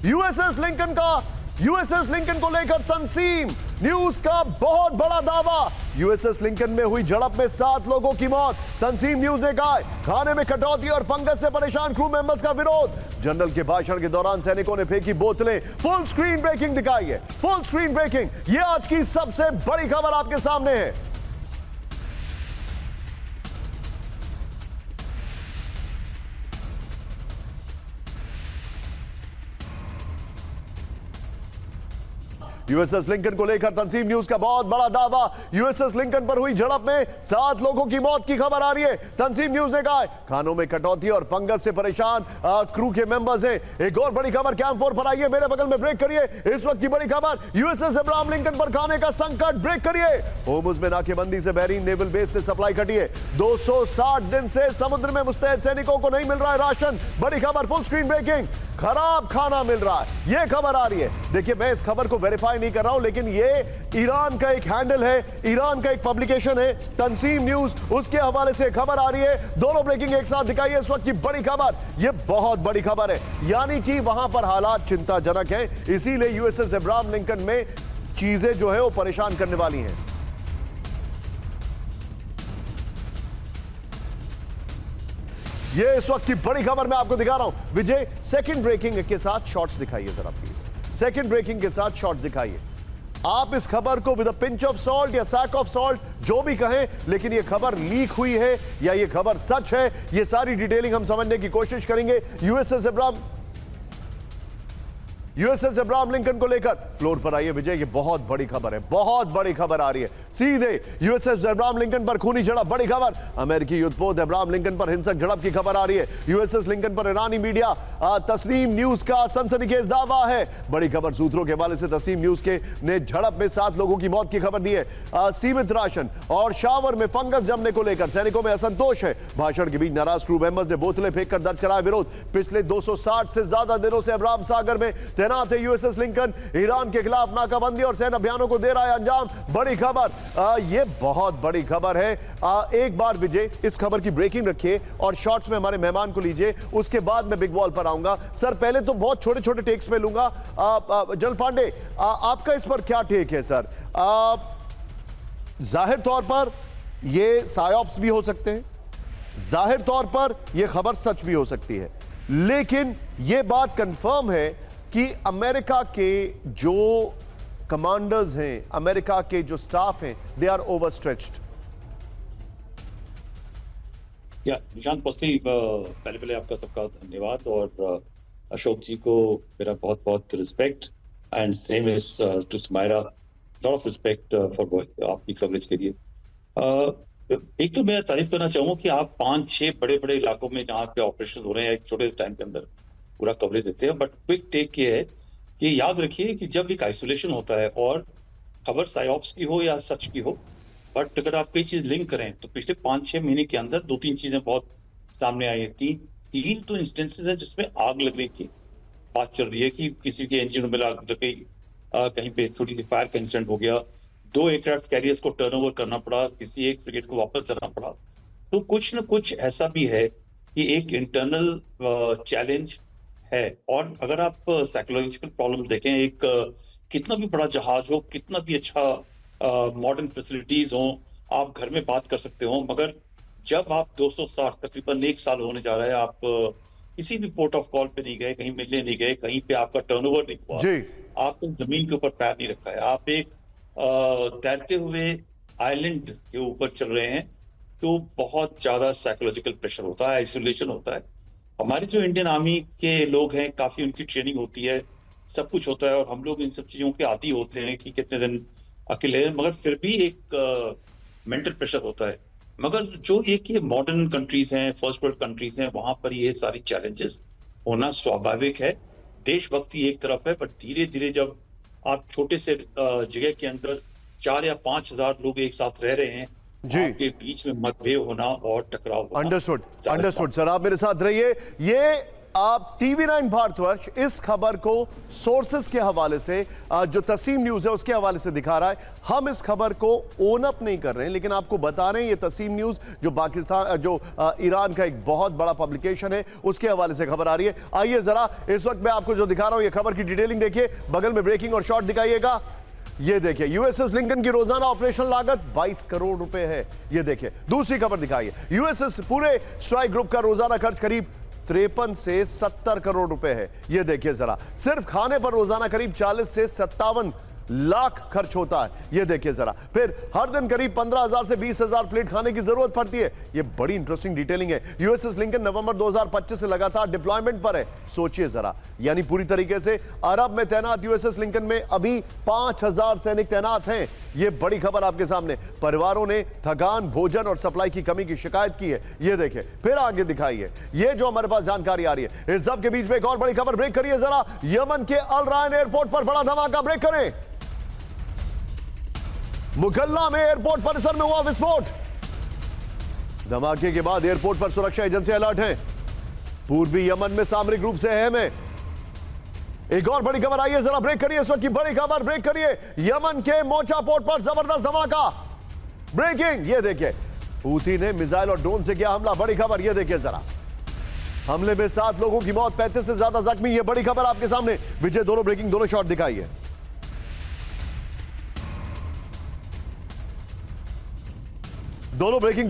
USS Lincoln को लेकर तंजीम news का बहुत बड़ा दावा। यूएसएस लिंकन में हुई झड़प में 7 लोगों की मौत। तंजीम न्यूज ने कहा खाने में कटौती और फंगस से परेशान क्रू मेंबर्स का विरोध। जनरल के भाषण के दौरान सैनिकों ने फेंकी बोतलें। फुल स्क्रीन ब्रेकिंग दिखाई है, फुल स्क्रीन ब्रेकिंग। यह आज की सबसे बड़ी खबर आपके सामने है। यूएसएस लिंकन को लेकर तंजीम न्यूज का बहुत बड़ा दावा। यूएसएस लिंकन पर हुई झड़प में 7 लोगों की मौत की खबर आ रही है। तंजीम न्यूज ने कहा खानों में कटौती और फंगस से परेशान क्रू के मेंबर्स हैं। एक और बड़ी खबर कैंप 4 पर आई है, मेरे बगल में ब्रेक करिए। इस वक्त की बड़ी खबर यूएसएस अब्राहम लिंकन पर खाने का संकट। ब्रेक करिए। होर्मुज में नाकेबंदी से बहरीन नेवल बेस से सप्लाई कटी है। 260 दिन से समुद्र में मुस्तैद सैनिकों को नहीं मिल रहा है राशन। बड़ी खबर, फुल स्क्रीन ब्रेकिंग। खराब खाना मिल रहा है, यह खबर आ रही है। देखिए, मैं इस खबर को वेरीफाई नहीं कर रहा हूं, लेकिन यह ईरान का एक हैंडल है, ईरान का एक पब्लिकेशन है, तंजीम न्यूज, उसके हवाले से खबर आ रही है। दोनों ब्रेकिंग एक साथ दिखाई है। इस वक्त की बड़ी खबर, यह बहुत बड़ी खबर है, यानी कि वहां पर हालात चिंताजनक हैं। इसीलिए यूएसएस अब्राहम लिंकन में चीजें जो है वो परेशान करने वाली हैं। ये इस वक्त की बड़ी खबर मैं आपको दिखा रहा हूं। विजय, सेकंड ब्रेकिंग के साथ शॉट्स दिखाइए जरा प्लीज। सेकंड ब्रेकिंग के साथ शॉट्स दिखाइए। आप इस खबर को with a pinch of salt या सैक ऑफ सॉल्ट जो भी कहें, लेकिन ये खबर लीक हुई है या ये खबर सच है, ये सारी डिटेलिंग हम समझने की कोशिश करेंगे। यूएसएस अब्राहम लिंकन को लेकर फ्लोर पर आइए विजय। ये बहुत बड़ी खबर है, बहुत बड़ी खबर आ रही है। सीधे यूएसएस अब्राहम लिंकन पर खूनी झड़प। बड़ी खबर, अमेरिकी युद्धपोत अब्राहम लिंकन पर हिंसक झड़प की खबर आ रही है। यूएसएस लिंकन पर ईरानी मीडिया तस्नीम न्यूज का सनसनीखेज दावा है। बड़ी खबर, सूत्रों के हवाले से तस्नीम न्यूज के ने झड़प में 7 लोगों की मौत की खबर दी है। सीमित राशन और शावर में फंगस जमने को लेकर सैनिकों में असंतोष है। भाषण के बीच नाराज क्रू मेंबर्स ने बोतलें फेंककर दर्ज कराया विरोध। पिछले 260 से ज्यादा दिनों से अब्राहम सागर में तैनात है यूएसएस लिंकन। ईरान के खिलाफ नाकाबंदी और सैन्य अभियानों को दे रहा है अंजाम। बड़ी खबर, यह बहुत बड़ी खबर है। एक बार विजय इस खबर की ब्रेकिंग रखिए और शॉर्ट्स में हमारे मेहमान को लीजिए, उसके बाद मैं बिग बॉल पर आऊंगा। सर, पहले तो बहुत छोटे छोटे टेक्स में लूंगा। जनरल पांडे, आपका इस पर क्या टेक है सर? जाहिर तौर पर यह सायोप्स भी हो सकते हैं, जाहिर तौर पर यह खबर सच भी हो सकती है, लेकिन यह बात कंफर्म है कि अमेरिका के जो कमांडर्स हैं, अमेरिका के जो स्टाफ हैं, दे आर ओवरस्ट्रेच्ड। या निशांत, पहले आपका सबका धन्यवाद और अशोक जी को मेरा बहुत बहुत respect and same is to Smaira, lot of respect for आपकी कवरेज के लिए। एक तो मैं तारीफ करना चाहूंगा कि आप 5-6 बड़े बड़े इलाकों में जहां पे ऑपरेशन हो रहे हैं एक छोटे टाइम के अंदर पूरा कवरेज देते हैं। बट क्विक टेक ये है कि याद रखिए कि जब एक आइसोलेशन होता है और खबर साइऑप्स की हो या सच की हो, बट अगर आप कोई चीज लिंक करें तो पिछले 5-6 महीने के अंदर 2-3 चीजें बहुत सामने आई है। तीन तो इंस्टेंसेस है जिसमें आग लगने की बात चल रही है कि किसी के इंजन में आग लग गई, कहीं पे छोटी सी फायर का इंसिडेंट हो गया, 2 एयरक्राफ्ट कैरियर्स को टर्नओवर करना पड़ा, किसी एक फ्रिगेट को वापस जाना पड़ा। तो कुछ न कुछ ऐसा भी है कि एक इंटरनल चैलेंज है। और अगर आप साइकोलॉजिकल प्रॉब्लम देखें, एक कितना भी बड़ा जहाज हो, कितना भी अच्छा मॉडर्न फैसिलिटीज हो, आप घर में बात कर सकते हो, मगर जब आप 260 तकरीबन 1 साल होने जा रहा है, आप किसी भी पोर्ट ऑफ कॉल पे नहीं गए, कहीं मिलने नहीं गए, कहीं पे आपका टर्नओवर नहीं हुआ, आपने जमीन के ऊपर पैर नहीं रखा है, आप एक तैरते हुए आइलैंड के ऊपर चल रहे हैं, तो बहुत ज्यादा साइकोलॉजिकल प्रेशर होता है, आइसोलेशन होता है। हमारे जो इंडियन आर्मी के लोग हैं, काफी उनकी ट्रेनिंग होती है, सब कुछ होता है, और हम लोग इन सब चीजों के आदी होते हैं कि कितने दिन अकेले हैं, मगर फिर भी एक मेंटल प्रेशर होता है। मगर जो ये कि मॉडर्न कंट्रीज हैं, फर्स्ट वर्ल्ड कंट्रीज हैं, वहां पर ये सारी चैलेंजेस होना स्वाभाविक है। देशभक्ति एक तरफ है, बट धीरे धीरे जब आप छोटे से जगह के अंदर 4 या 5 हजार लोग एक साथ रह रहे हैं, आपके बीच में मतभेद होना और टकराव होना। अंडरस्टूड सर, आप मेरे साथ रहिए। ये आप TV9 भारतवर्ष इस खबर को सोर्सेस के हवाले से जो तसीम न्यूज है उसके हवाले से दिखा रहा है। हम इस खबर को ओन अप नहीं कर रहे हैं, लेकिन आपको बता रहे हैं ये तसीम न्यूज जो पाकिस्तान जो ईरान का एक बहुत बड़ा पब्लिकेशन है उसके हवाले से खबर आ रही है। आइए जरा इस वक्त मैं आपको जो दिखा रहा हूं ये खबर की डिटेलिंग देखिए, बगल में ब्रेकिंग और शॉर्ट दिखाइएगा। ये देखिए यूएसएस लिंकन की रोजाना ऑपरेशन लागत 22 करोड़ रुपए है। ये देखिए दूसरी खबर दिखाइए, यूएसएस पूरे स्ट्राइक ग्रुप का रोजाना खर्च करीब 53 से 70 करोड़ रुपए है। ये देखिए जरा, सिर्फ खाने पर रोजाना करीब 40 से 57 लाख खर्च होता है। ये देखिए जरा, फिर हर दिन करीब 15,000 से 20,000 प्लेट खाने की जरूरत पड़ती है। ये बड़ी इंटरेस्टिंग डिटेलिंग है। यूएसएस लिंकन नवंबर 2025 से लगातार डिप्लॉयमेंट पर है। सोचिए जरा, यानी पूरी तरीके से अरब में तैनात यूएसएस लिंकन में अभी 5,000 सैनिक तैनात हैं। ये बड़ी खबर आपके सामने। परिवारों ने थकान, भोजन और सप्लाई की कमी की शिकायत की है। ये देखिए, फिर आगे दिखाइए, ये जो हमारे पास जानकारी आ रही है। इस सब के बीच में एक और बड़ी खबर, ब्रेक करिए जरा। यमन के अल रायन एयरपोर्ट पर बड़ा धमाका, ब्रेक करें। मुकल्ला में एयरपोर्ट परिसर में हुआ विस्फोट। धमाके के बाद एयरपोर्ट पर सुरक्षा एजेंसी अलर्ट है। पूर्वी यमन में सामरिक रूप से अहम है। एक और बड़ी खबर आई है, जरा ब्रेक करिए इस वक्त की बड़ी खबर, ब्रेक करिए। यमन के मोचा पोर्ट पर जबरदस्त धमाका, ब्रेकिंग। ये देखिए, हूती ने मिसाइल और ड्रोन से किया हमला, बड़ी खबर। ये देखिए जरा, हमले में 7 लोगों की मौत, 35 से ज्यादा जख्मी। ये बड़ी खबर आपके सामने। विजय, दोनों ब्रेकिंग, दोनों शॉट दिखाइए। दोनों ब्रेकिंग